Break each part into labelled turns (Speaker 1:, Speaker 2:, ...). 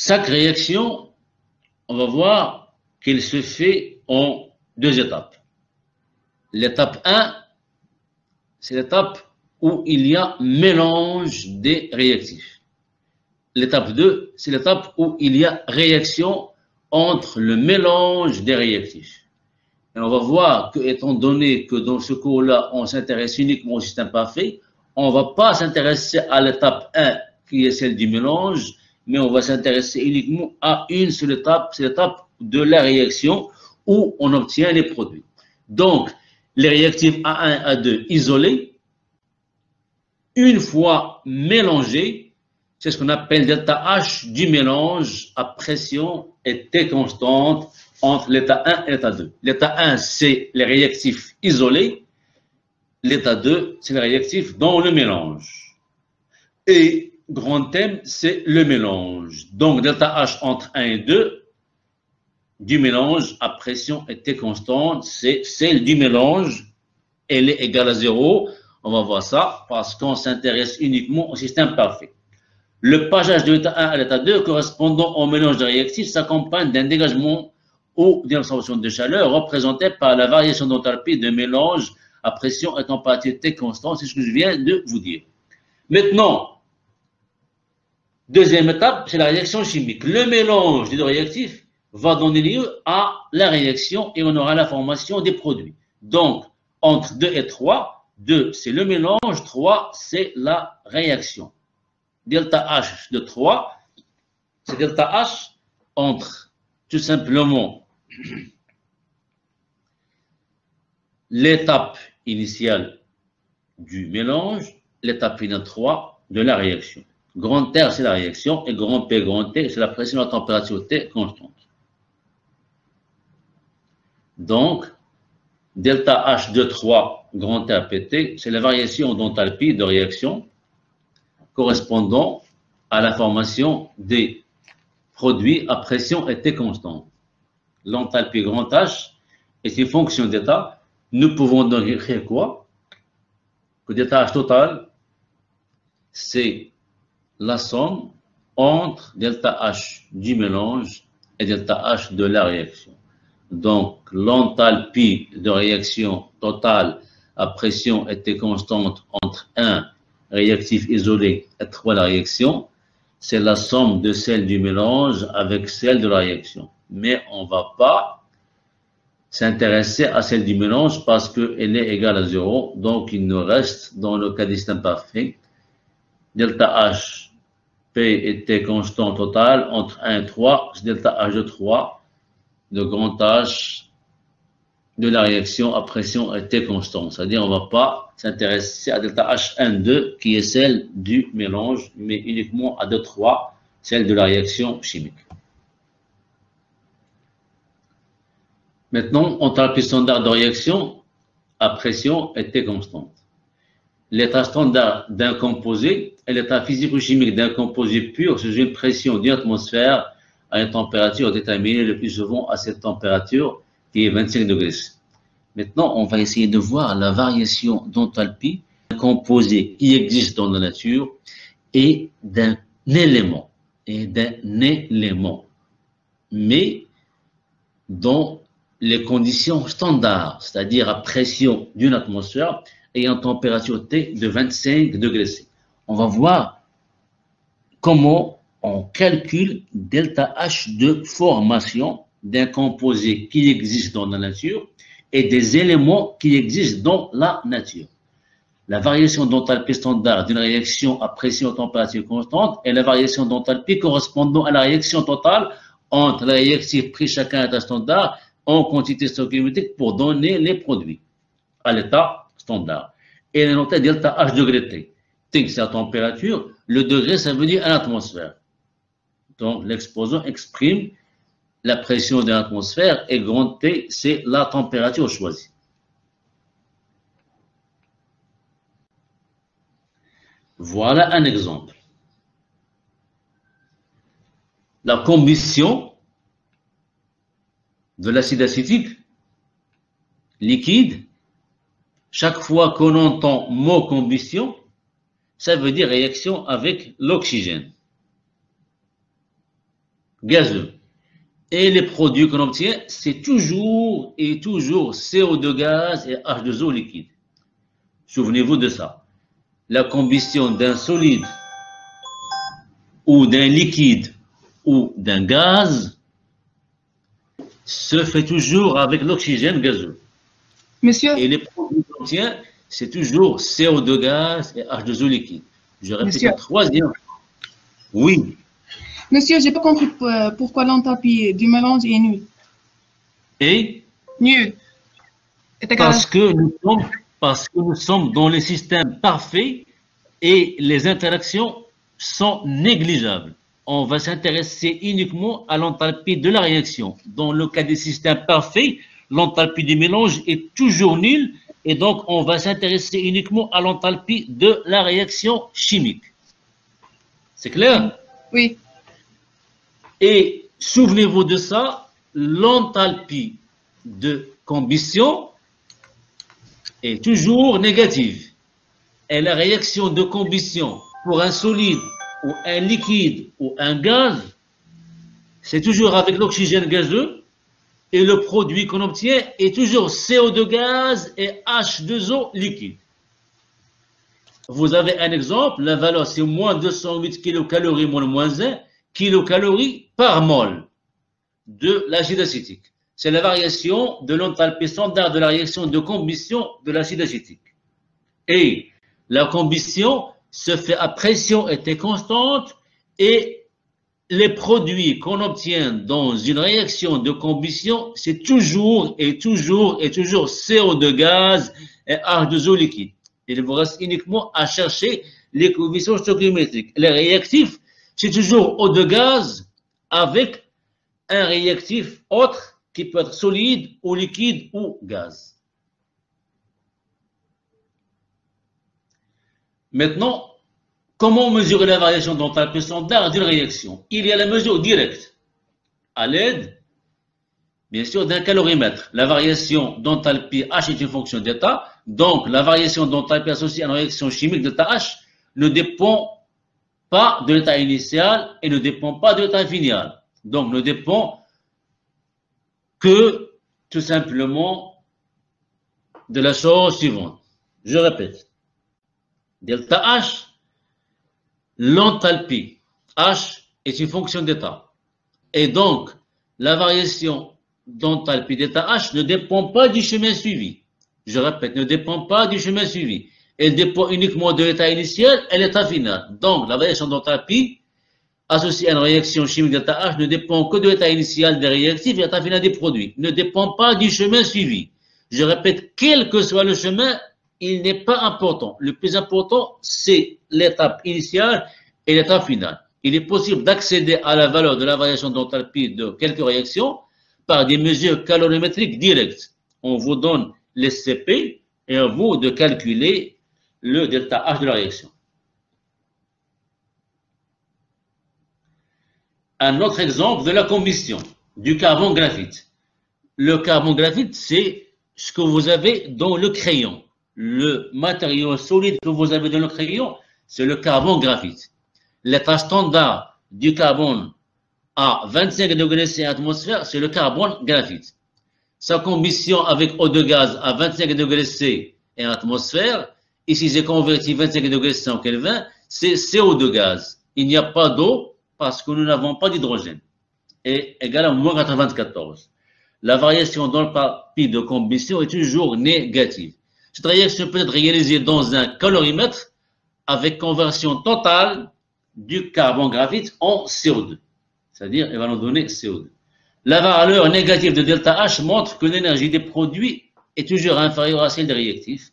Speaker 1: Chaque réaction, on va voir qu'elle se fait en deux étapes. L'étape 1, c'est l'étape où il y a mélange des réactifs. L'étape 2, c'est l'étape où il y a réaction entre le mélange des réactifs. Et on va voir que, étant donné que dans ce cours-là, on s'intéresse uniquement au système parfait, on ne va pas s'intéresser à l'étape 1, qui est celle du mélange, mais on va s'intéresser uniquement à une seule étape, c'est l'étape de la réaction où on obtient les produits. Donc, les réactifs A1 et A2 isolés, une fois mélangés, c'est ce qu'on appelle delta H du mélange à pression et T constante entre l'état 1 et l'état 2. L'état 1, c'est les réactifs isolés. L'état 2, c'est les réactifs dans le mélange. Et grand thème, c'est le mélange. Donc, delta H entre 1 et 2, du mélange à pression et T constante, c'est celle du mélange. Elle est égale à 0. On va voir ça parce qu'on s'intéresse uniquement au système parfait. Le passage de l'état 1 à l'état 2 correspondant au mélange de réactifs s'accompagne d'un dégagement ou d'une absorption de chaleur représentée par la variation d'enthalpie de mélange à pression et température T constante. C'est ce que je viens de vous dire. Maintenant, deuxième étape, c'est la réaction chimique. Le mélange des deux réactifs va donner lieu à la réaction et on aura la formation des produits. Donc, entre 2 et 3, 2 c'est le mélange, 3 c'est la réaction. Delta H de 3, c'est delta H entre tout simplement l'étape initiale du mélange, l'étape finale 3 de la réaction. Grand R, c'est la réaction, et grand P, grand T, c'est la pression et la température T constante. Donc, delta H de 3, grand R, PT, c'est la variation d'enthalpie de réaction correspondant à la formation des produits à pression et T constante. L'enthalpie grand H est une fonction d'état. Nous pouvons donc écrire quoi? Que delta H total, c'est la somme entre delta H du mélange et delta H de la réaction. Donc, l'enthalpie de réaction totale à pression et T constante entre 1 réactif isolé et 3 la réaction, c'est la somme de celle du mélange avec celle de la réaction. Mais on ne va pas s'intéresser à celle du mélange parce qu'elle est égale à 0. Donc, il nous reste, dans le cas du système parfait, delta H, P et T constant total entre 1 et 3, c'est delta H de 3, le grand H de la réaction à pression et T constant. C'est-à-dire, on ne va pas s'intéresser à delta H1,2 qui est celle du mélange, mais uniquement à 2,3, celle de la réaction chimique. Maintenant, enthalpie standard de réaction à pression et T constante. L'état standard d'un composé et l'état physico-chimique d'un composé pur sous une pression d'une atmosphère à une température déterminée le plus souvent à cette température qui est 25 degrés. Maintenant, on va essayer de voir la variation d'enthalpie d'un composé qui existe dans la nature et d'un élément. Mais dans les conditions standards, c'est-à-dire à pression d'une atmosphère et en température T de 25 degrés C. On va voir comment on calcule delta H de formation d'un composé qui existe dans la nature et des éléments qui existent dans la nature. La variation d'enthalpie standard d'une réaction à pression et température constante et la variation d'enthalpie correspondant à la réaction totale entre les réactifs pris chacun à l'état standard en quantité stoichiométrique pour donner les produits à l'état standard. Et elle est notée delta H degré T. T, c'est la température. Le degré, ça veut dire une atmosphère. Donc, l'exposant exprime la pression de l'atmosphère et grand T, c'est la température choisie. Voilà un exemple. La combustion de l'acide acétique liquide, chaque fois qu'on entend mot combustion, ça veut dire réaction avec l'oxygène. gazeux. Et les produits qu'on obtient, c'est toujours et toujours CO2 gaz et H2O liquide. Souvenez-vous de ça. La combustion d'un solide ou d'un liquide ou d'un gaz se fait toujours avec l'oxygène gazeux.
Speaker 2: Monsieur,
Speaker 1: Et les produits qu'on obtient, c'est toujours CO2 gaz et H2O liquide. Je répète
Speaker 2: Monsieur.
Speaker 1: la troisième. Oui.
Speaker 2: monsieur, j'ai pas compris pourquoi l'enthalpie du mélange est nulle.
Speaker 1: Et
Speaker 2: Nul. Est égal.
Speaker 1: parce que nous sommes dans les systèmes parfaits et les interactions sont négligeables. On va s'intéresser uniquement à l'enthalpie de la réaction. Dans le cas des systèmes parfaits, l'enthalpie du mélange est toujours nulle et donc on va s'intéresser uniquement à l'enthalpie de la réaction chimique. C'est clair?
Speaker 2: Oui.
Speaker 1: Et souvenez-vous de ça, l'enthalpie de combustion est toujours négative. Et la réaction de combustion pour un solide ou un liquide ou un gaz, c'est toujours avec l'oxygène gazeux et le produit qu'on obtient est toujours CO2 gaz et H2O liquide. Vous avez un exemple, la valeur c'est moins 208 kcal moins 1 kcal par mol de l'acide acétique. C'est la variation de l'enthalpie standard de la réaction de combustion de l'acide acétique. Et la combustion se fait à pression était constante et les produits qu'on obtient dans une réaction de combustion, c'est toujours CO2 gaz et H2O liquide. Il vous reste uniquement à chercher les coefficients stoichiométriques. Les réactifs, c'est toujours eau de gaz avec un réactif autre qui peut être solide ou liquide ou gaz. Maintenant, comment mesurer la variation d'enthalpie standard d'une réaction? Il y a la mesure directe à l'aide, bien sûr, d'un calorimètre. La variation d'enthalpie H est une fonction d'état, donc la variation d'enthalpie associée à une réaction chimique d'état H ne dépend pas de l'état initial et ne dépend pas de l'état final. Donc, ne dépend que tout simplement de la chose suivante. Je répète. Delta H, l'enthalpie H est une fonction d'état. Et donc, la variation d'enthalpie d'état H ne dépend pas du chemin suivi. Je répète, ne dépend pas du chemin suivi. Elle dépend uniquement de l'état initial et l'état final. Donc, la variation d'enthalpie associée à une réaction chimique d'état H ne dépend que de l'état initial des réactifs et l'état final des produits. Ne dépend pas du chemin suivi. Je répète, quel que soit le chemin, il n'est pas important. Le plus important, c'est l'étape initiale et l'étape finale. Il est possible d'accéder à la valeur de la variation d'enthalpie de quelques réactions par des mesures calorimétriques directes. On vous donne les CP et à vous de calculer le delta H de la réaction. Un autre exemple de la combustion du carbone-graphite. Le carbone-graphite, c'est ce que vous avez dans le crayon. Le matériau solide que vous avez dans le crayon, c'est le carbone-graphite. L'état standard du carbone à 25 degrés C atmosphère, c'est le carbone-graphite. Sa combustion avec eau de gaz à 25 degrés C et atmosphère, ici j'ai converti 25 degrés C en Kelvin, c'est CO2 gaz. Il n'y a pas d'eau parce que nous n'avons pas d'hydrogène. Et égal à moins 94. La variation dans le papier de combustion est toujours négative. Cette réaction peut être réalisée dans un calorimètre avec conversion totale du carbone-graphite en CO2. C'est-à-dire, elle va nous donner CO2. La valeur négative de delta H montre que l'énergie des produits est toujours inférieure à celle des réactifs.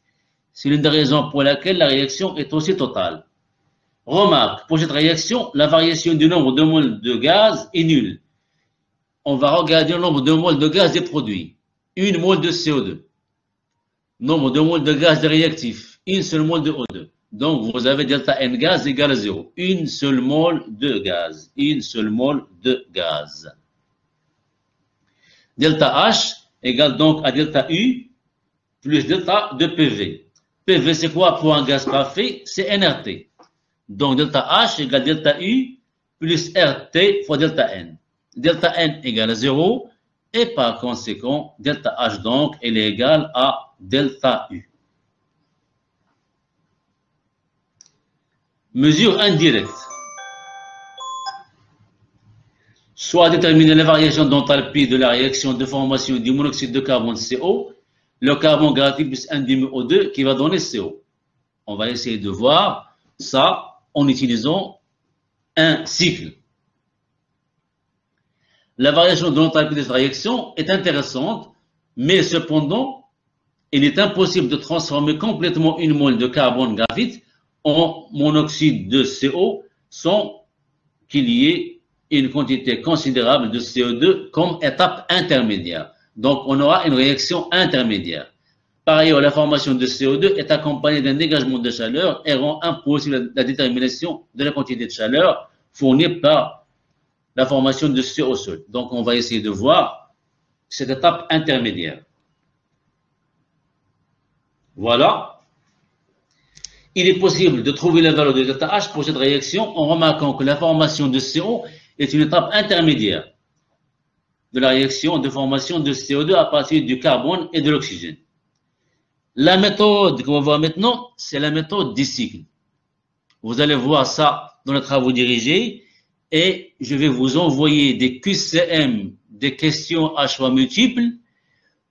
Speaker 1: C'est l'une des raisons pour laquelle la réaction est aussi totale. Remarque, pour cette réaction, la variation du nombre de moles de gaz est nulle. On va regarder le nombre de moles de gaz des produits. Une mole de CO2. Nombre de moles de gaz des réactifs. Une seule mole de O2. Donc, vous avez delta N gaz égale à 0. Une seule mole de gaz. Une seule mole de gaz. Delta H égale donc à delta U plus delta de PV. PV, c'est quoi pour un gaz parfait? C'est nRT. Donc, delta H égale delta U plus RT fois delta N. delta N égale à 0, et par conséquent, delta H donc, elle est égale à delta U. Mesure indirecte. Soit déterminer la variation d'enthalpie de la réaction de formation du monoxyde de carbone CO, le carbone graphite plus 1 demi-O2 qui va donner CO. On va essayer de voir ça en utilisant un cycle. La variation de l'enthalpie de cette réaction est intéressante, mais cependant, il est impossible de transformer complètement une mole de carbone graphite en monoxyde de CO sans qu'il y ait une quantité considérable de CO2 comme étape intermédiaire. Donc, on aura une réaction intermédiaire. Par ailleurs, la formation de CO2 est accompagnée d'un dégagement de chaleur et rend impossible la détermination de la quantité de chaleur fournie par la formation de CO seul. Donc, on va essayer de voir cette étape intermédiaire. Voilà. Il est possible de trouver la valeur de delta H pour cette réaction en remarquant que la formation de CO est une étape intermédiaire de la réaction de formation de CO2 à partir du carbone et de l'oxygène. La méthode qu'on va voir maintenant, c'est la méthode des cycles. Vous allez voir ça dans les travaux dirigés et je vais vous envoyer des QCM, des questions à choix multiples.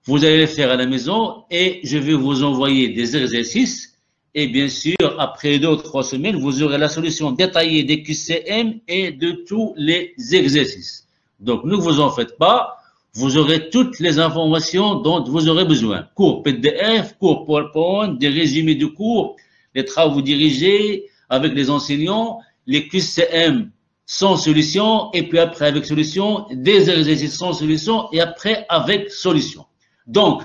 Speaker 1: Vous allez les faire à la maison et je vais vous envoyer des exercices. Et bien sûr, après 2 ou 3 semaines, vous aurez la solution détaillée des QCM et de tous les exercices. Donc, ne vous en faites pas. Vous aurez toutes les informations dont vous aurez besoin. Cours PDF, cours PowerPoint, des résumés de cours, les travaux dirigés avec les enseignants, les QCM sans solution, et puis après avec solution, des exercices sans solution, et après avec solution. Donc,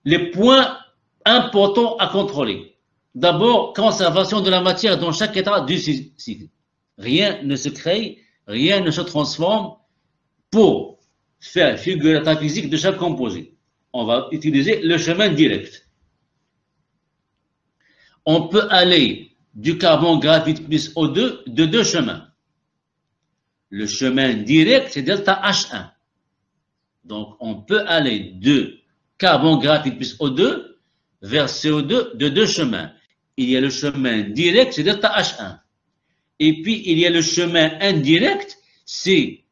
Speaker 1: les points importants à contrôler. D'abord, conservation de la matière dans chaque état du cycle. Rien ne se crée, rien ne se transforme pour faire figurer l'état physique de chaque composé. On va utiliser le chemin direct. On peut aller du carbone graphite plus O2 de 2 chemins. Le chemin direct, c'est delta H1. Donc, on peut aller de carbone graphite plus O2 vers CO2 de 2 chemins. Il y a le chemin direct, c'est delta H1. Et puis, il y a le chemin indirect, c'est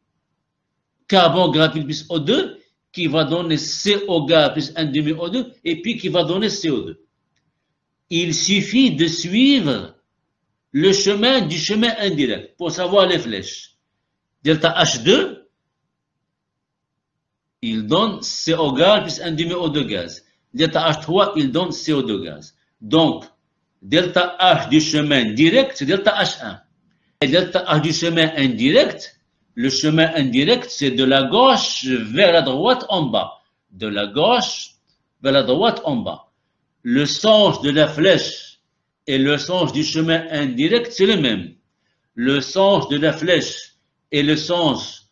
Speaker 1: carbone graphite plus O2 qui va donner CO gaz plus 1 demi O2 et puis qui va donner CO2. Il suffit de suivre le chemin du chemin indirect pour savoir les flèches. Delta H2, il donne CO gaz plus 1 demi O2 gaz. Delta H3, il donne CO2 gaz. Donc, delta H du chemin direct, c'est delta H1. Et delta H du chemin indirect, le chemin indirect, c'est de la gauche vers la droite en bas. De la gauche vers la droite en bas. Le sens de la flèche et le sens du chemin indirect, c'est le même. Le sens de la flèche et le sens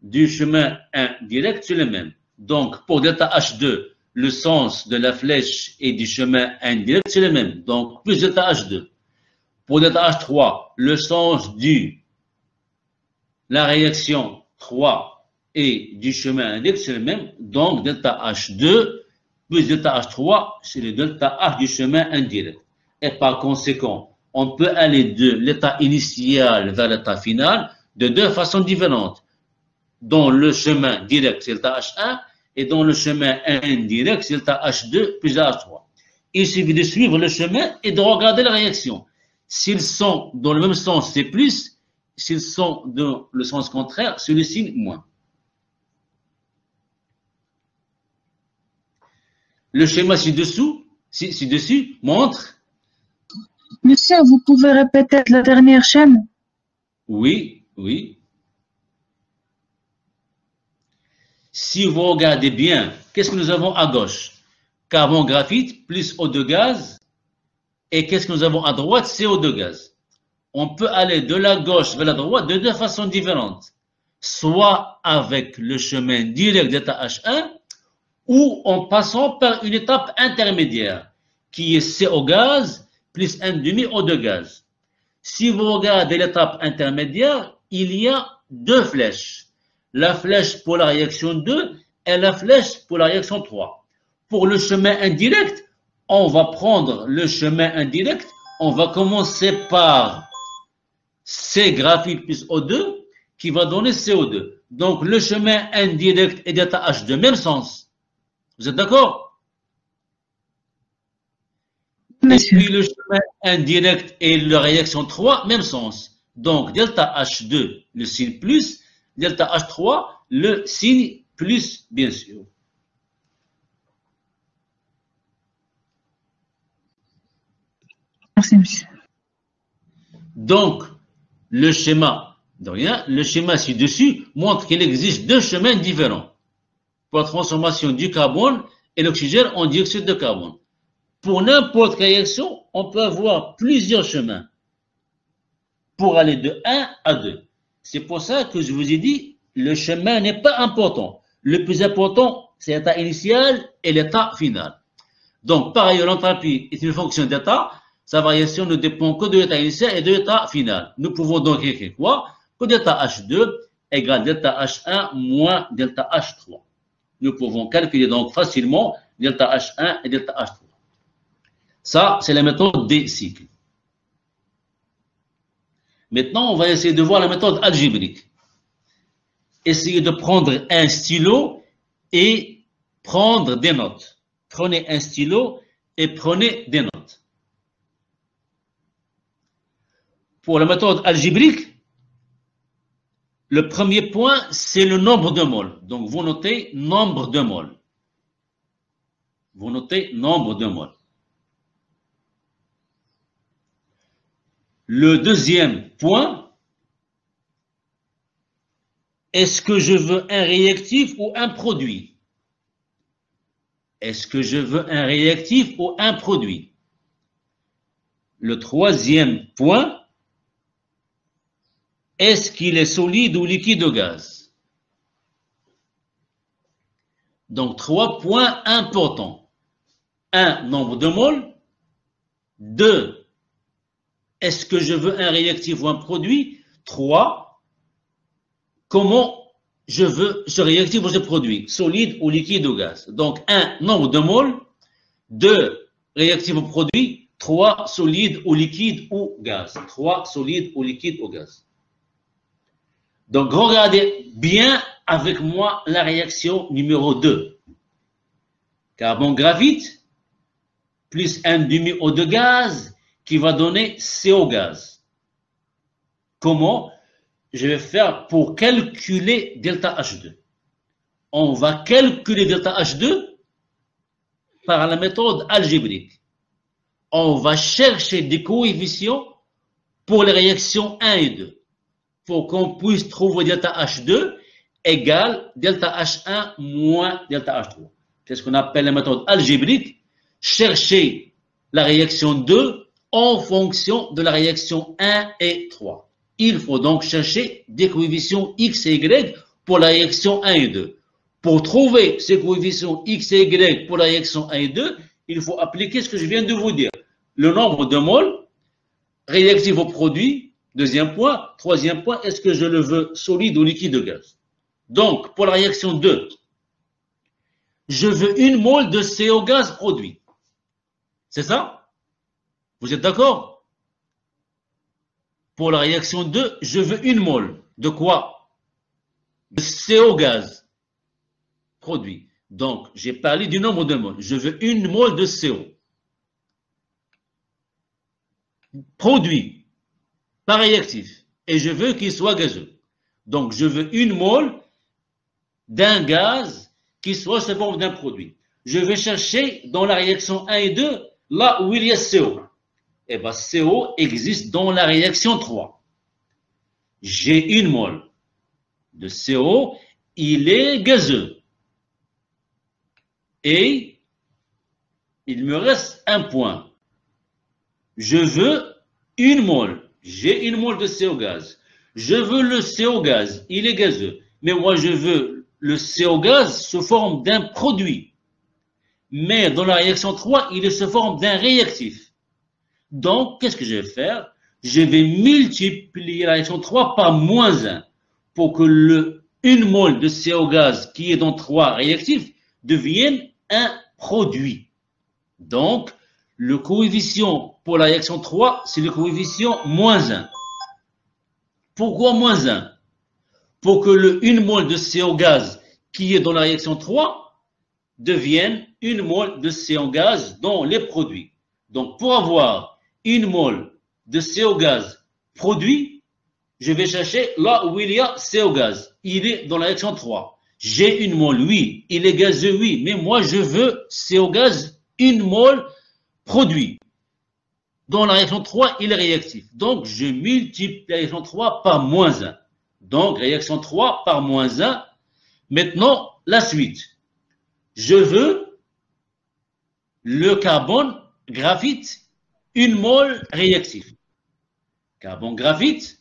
Speaker 1: du chemin indirect, c'est le même. Donc, pour delta H2, le sens de la flèche et du chemin indirect, c'est le même. Donc, plus delta H2. Pour delta H3, le sens de la réaction 3 et du chemin indirect, c'est le même. Donc, delta H2 plus delta H3, c'est le delta H du chemin indirect. Et par conséquent, on peut aller de l'état initial vers l'état final de 2 façons différentes. Dans le chemin direct, c'est delta H1, et dans le chemin indirect, c'est delta H2 plus H3. Il suffit de suivre le chemin et de regarder la réaction. S'ils sont dans le même sens, c'est plus. S'ils sont dans le sens contraire, c'est le signe moins. Le schéma ci-dessus montre.
Speaker 3: Monsieur, vous pouvez répéter la dernière chaîne?
Speaker 1: Oui, oui. Si vous regardez bien, qu'est-ce que nous avons à gauche? Carbone graphite plus O2 gaz. Et qu'est-ce que nous avons à droite? CO2 gaz. On peut aller de la gauche vers la droite de 2 façons différentes. Soit avec le chemin direct d'état H1, ou en passant par une étape intermédiaire, qui est CO gaz plus 1 demi O2 gaz. Si vous regardez l'étape intermédiaire, il y a deux flèches. La flèche pour la réaction 2 et la flèche pour la réaction 3. Pour le chemin indirect, on va prendre le chemin indirect. On va commencer par C graphite plus O2 qui va donner CO2. Donc, le chemin indirect est delta H2, même sens. Vous êtes d'accord? Et puis, le chemin indirect et la réaction 3, même sens. Donc, delta H2, le signe plus, delta H3, le signe plus, bien sûr.
Speaker 3: Merci, monsieur.
Speaker 1: Donc, le schéma, de rien, le schéma ci-dessus montre qu'il existe deux chemins différents pour la transformation du carbone et l'oxygène en dioxyde de carbone. Pour n'importe quelle réaction, on peut avoir plusieurs chemins pour aller de 1 à 2. C'est pour ça que je vous ai dit, le chemin n'est pas important. Le plus important, c'est l'état initial et l'état final. Donc, par ailleurs, l'enthalpie est une fonction d'état. Sa variation ne dépend que de l'état initial et de l'état final. Nous pouvons donc écrire quoi? Que delta H2 égale delta H1 moins delta H3. Nous pouvons calculer donc facilement delta H1 et delta H3. Ça, c'est la méthode des cycles. Maintenant, on va essayer de voir la méthode algébrique. Essayez de prendre un stylo et prendre des notes. Prenez un stylo et prenez des notes. Pour la méthode algébrique, le premier point, c'est le nombre de moles. Donc, vous notez nombre de moles. Vous notez nombre de moles. Le deuxième point, est-ce que je veux un réactif ou un produit? Est-ce que je veux un réactif ou un produit? Le troisième point, est-ce qu'il est solide ou liquide ou gaz? Donc, 3 points importants. 1, nombre de moles. 2, est-ce que je veux un réactif ou un produit? 3, comment je veux ce réactif ou ce produit? Solide ou liquide ou gaz? Donc, 1, nombre de moles. 2, réactif ou produit. 3, solide ou liquide ou gaz. 3, solide ou liquide ou gaz. Donc, regardez bien avec moi la réaction numéro 2. Carbone-graphite plus un demi-eau de gaz qui va donner CO gaz. Comment je vais faire pour calculer delta H2? On va calculer delta H2 par la méthode algébrique. On va chercher des coefficients pour les réactions 1 et 2. Pour qu'on puisse trouver delta H2 égale delta H1 moins delta H3. C'est ce qu'on appelle la méthode algébrique. Chercher la réaction 2 en fonction de la réaction 1 et 3. Il faut donc chercher des coefficients X et Y pour la réaction 1 et 2. Pour trouver ces coefficients X et Y pour la réaction 1 et 2, il faut appliquer ce que je viens de vous dire. Le nombre de moles, réactif au produit. Deuxième point. Troisième point, est-ce que je le veux solide ou liquide ou gaz? Donc, pour la réaction 2, je veux 1 mole de CO gaz produit. C'est ça? Vous êtes d'accord? Pour la réaction 2, je veux 1 mole. De quoi? De CO gaz produit. Donc, j'ai parlé du nombre de moles. Je veux 1 mole de CO. Produit. Pas réactif, et je veux qu'il soit gazeux. Donc, je veux 1 mole d'un gaz qui soit sous forme d'un produit. Je vais chercher dans la réaction 1 et 2, là où il y a CO. Eh bien, CO existe dans la réaction 3. J'ai 1 mole de CO, il est gazeux. Et il me reste un point. Je veux 1 mole. J'ai 1 mole de CO gaz. Je veux le CO gaz. Il est gazeux. Mais moi, je veux le CO gaz sous forme d'un produit. Mais dans la réaction 3, il est sous forme d'un réactif. Donc, qu'est-ce que je vais faire? Je vais multiplier la réaction 3 par moins 1 pour que le 1 mol de CO gaz qui est dans 3 réactifs devienne un produit. Donc, le coefficient pour la réaction 3, c'est le coefficient -1. Pourquoi -1? Pour que le 1 mol de CO gaz qui est dans la réaction 3 devienne 1 mol de CO gaz dans les produits. Donc, pour avoir 1 mol de CO gaz produit, je vais chercher là où il y a CO gaz. Il est dans la réaction 3. J'ai 1 mol, oui. Il est gazeux, oui. Mais moi, je veux CO gaz 1 mol produit. Dans la réaction 3, il est réactif. Donc, je multiplie la réaction 3 par -1. Donc, réaction 3 par -1. Maintenant, la suite. Je veux le carbone graphite, 1 mol réactif. Carbone graphite,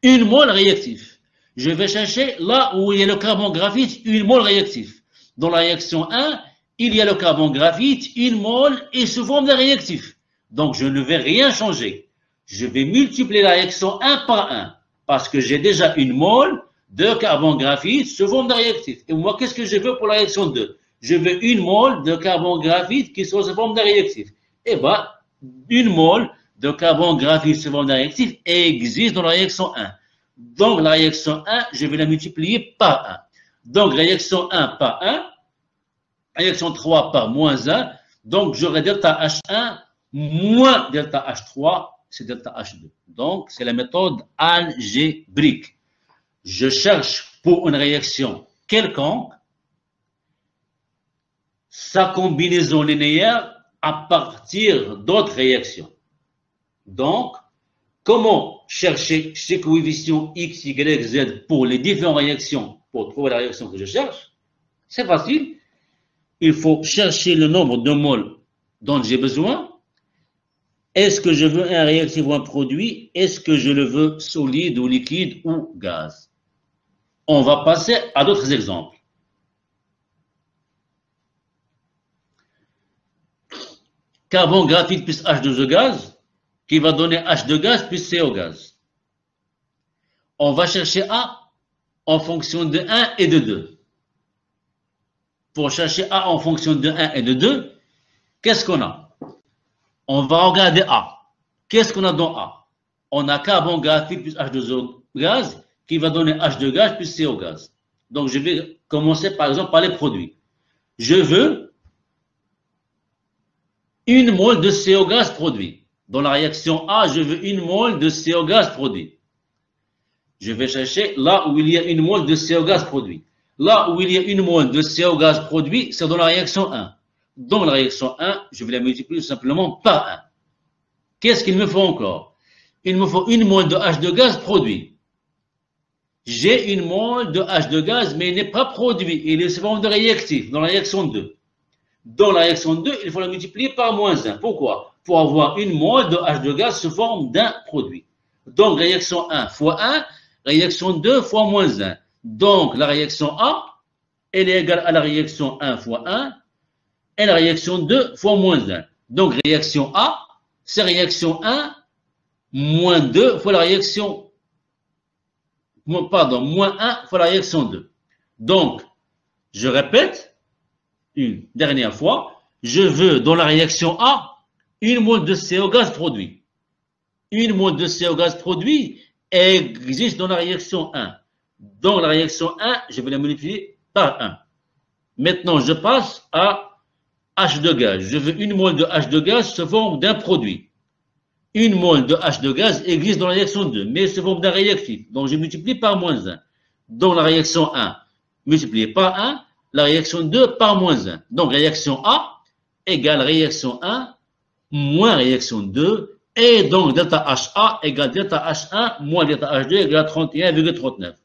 Speaker 1: 1 mol réactif. Je vais chercher là où il y a le carbone graphite, 1 mol réactif. Dans la réaction 1, il y a le carbone graphite, 1 mol et sous forme de réactif. Donc, je ne vais rien changer. Je vais multiplier la réaction 1 par 1 parce que j'ai déjà 1 mol de carbone graphite sous forme de réactif. Et moi, qu'est-ce que je veux pour la réaction 2? Je veux 1 mol de carbone graphite qui soit sous forme de réactif. Eh bien, 1 mol de carbone graphite sous forme de réactif existe dans la réaction 1. Donc, la réaction 1, je vais la multiplier par 1. Donc, réaction 1 par 1, réaction 3 par -1. Donc, j'aurai delta H1 moins delta H3, c'est delta H2. Donc, c'est la méthode algébrique. Je cherche pour une réaction quelconque sa combinaison linéaire à partir d'autres réactions. Donc, comment chercher ces coefficients x, y, z pour les différentes réactions pour trouver la réaction que je cherche? C'est facile. Il faut chercher le nombre de moles dont j'ai besoin. Est-ce que je veux un réactif ou un produit? Est-ce que je le veux solide ou liquide ou gaz? On va passer à d'autres exemples. Carbone graphite plus H2O gaz, qui va donner H2 gaz plus CO gaz. On va chercher A en fonction de 1 et de 2. Pour chercher A en fonction de 1 et de 2, qu'est-ce qu'on a? On va regarder A. Qu'est-ce qu'on a dans A? On a carbone graphite plus H2O gaz qui va donner H2 gaz plus CO gaz. Donc, je vais commencer par exemple par les produits. Je veux 1 mol de CO gaz produit. Dans la réaction A, je veux 1 mol de CO gaz produit. Je vais chercher là où il y a 1 mol de CO gaz produit. Là où il y a 1 mol de CO gaz produit, c'est dans la réaction 1. Dans la réaction 1, je vais la multiplier tout simplement par 1. Qu'est-ce qu'il me faut encore? Il me faut 1 mol de H2 gaz produit. J'ai 1 mol de H2 gaz, mais il n'est pas produit. Il est sous forme de réactif dans la réaction 2. Dans la réaction 2, il faut la multiplier par -1. Pourquoi? Pour avoir 1 mol de H2 gaz sous forme d'un produit. Donc, réaction 1 fois 1, réaction 2 fois -1. Donc, la réaction A, elle est égale à la réaction 1 fois 1, et la réaction 2 fois -1. Donc, réaction A, c'est réaction 1 moins 2 fois la réaction, pardon, moins 1 fois la réaction 2. Donc, je répète une dernière fois, je veux dans la réaction A, 1 mol de CO gaz produit. 1 mol de CO gaz produit existe dans la réaction 1. Dans la réaction 1, je vais la multiplier par 1. Maintenant, je passe à H2 gaz. Je veux 1 mol de H2 gaz sous forme d'un produit. 1 mol de H2 gaz existe dans la réaction 2, mais sous forme d'un réactif. Donc, je multiplie par -1. Dans la réaction 1, multiplié par 1, la réaction 2 par -1. Donc, réaction A égale réaction 1 moins réaction 2. Et donc, delta HA égale delta H1 moins delta H2 égale 31,39.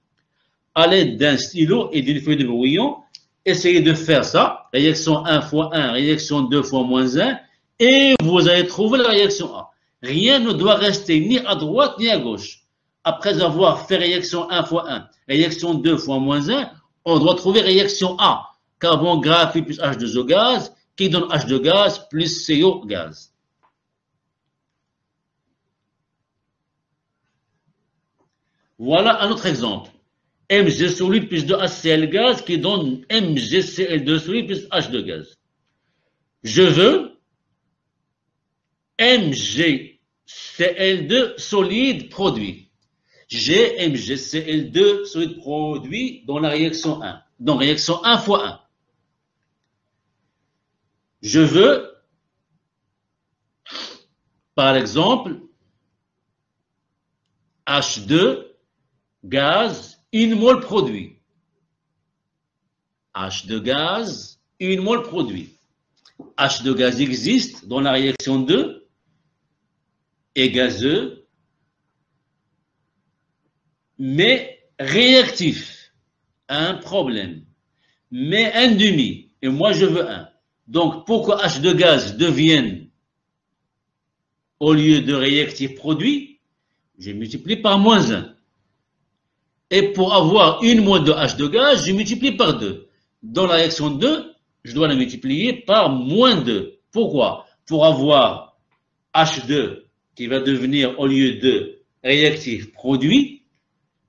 Speaker 1: À l'aide d'un stylo et d'une feuille de brouillon, essayez de faire ça. Réaction 1 fois 1, réaction 2 fois -1. Et vous allez trouver la réaction A. Rien ne doit rester ni à droite ni à gauche. Après avoir fait réaction 1 fois 1, réaction 2 fois -1, on doit trouver réaction A. Carbone graphite plus H2O gaz, qui donne H2 gaz plus CO gaz. Voilà un autre exemple. Mg solide plus 2HCl gaz qui donne MgCl2 solide plus H de gaz. Je veux MgCl2 solide produit. J'ai MgCl2 solide produit dans la réaction 1. Donc réaction 1 fois 1. Je veux, par exemple, H2 gaz, 1 mol produit. H2 gaz, 1 mol produit. H2 gaz existe dans la réaction 2 et gazeux, mais réactif. Un problème. Mais un demi. Et moi, je veux un. Donc, pour que H2 gaz devienne, au lieu de réactif produit, je multiplie par moins 1. Et pour avoir 1 mol de H2 gaz, je multiplie par 2. Dans la réaction 2, je dois la multiplier par moins 2. Pourquoi? Pour avoir H2 qui va devenir, au lieu de réactif produit,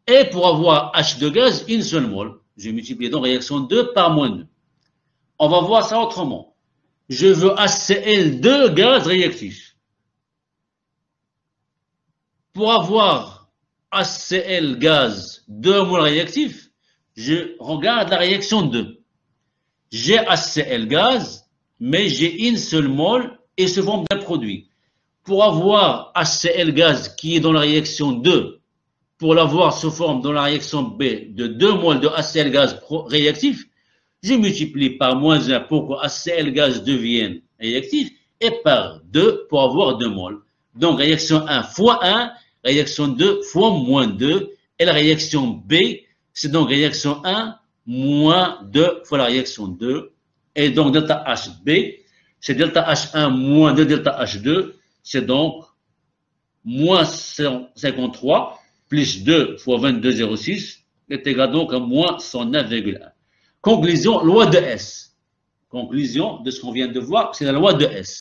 Speaker 1: et pour avoir H2 gaz, une seule mol. Je multiplie donc réaction 2 par moins 2. On va voir ça autrement. Je veux HCl2 gaz réactif. Pour avoir HCl gaz 2 mol réactif, je regarde la réaction 2. J'ai HCl gaz, mais j'ai une seule mol et se forme d'un produit. Pour avoir HCl gaz qui est dans la réaction 2, pour l'avoir sous forme dans la réaction B de 2 moles de HCl gaz réactif, je multiplie par moins 1 pour que HCl gaz devienne réactif et par 2 pour avoir 2 moles. Donc réaction 1 fois 1, réaction 2 fois moins 2 et la réaction B, c'est donc réaction 1 moins 2 fois la réaction 2 et donc delta HB, c'est delta H1 moins 2 delta H2, c'est donc moins 153 plus 2 fois 22,06 est égal donc à moins 109,1. Conclusion, loi de S. Conclusion de ce qu'on vient de voir, c'est la loi de S.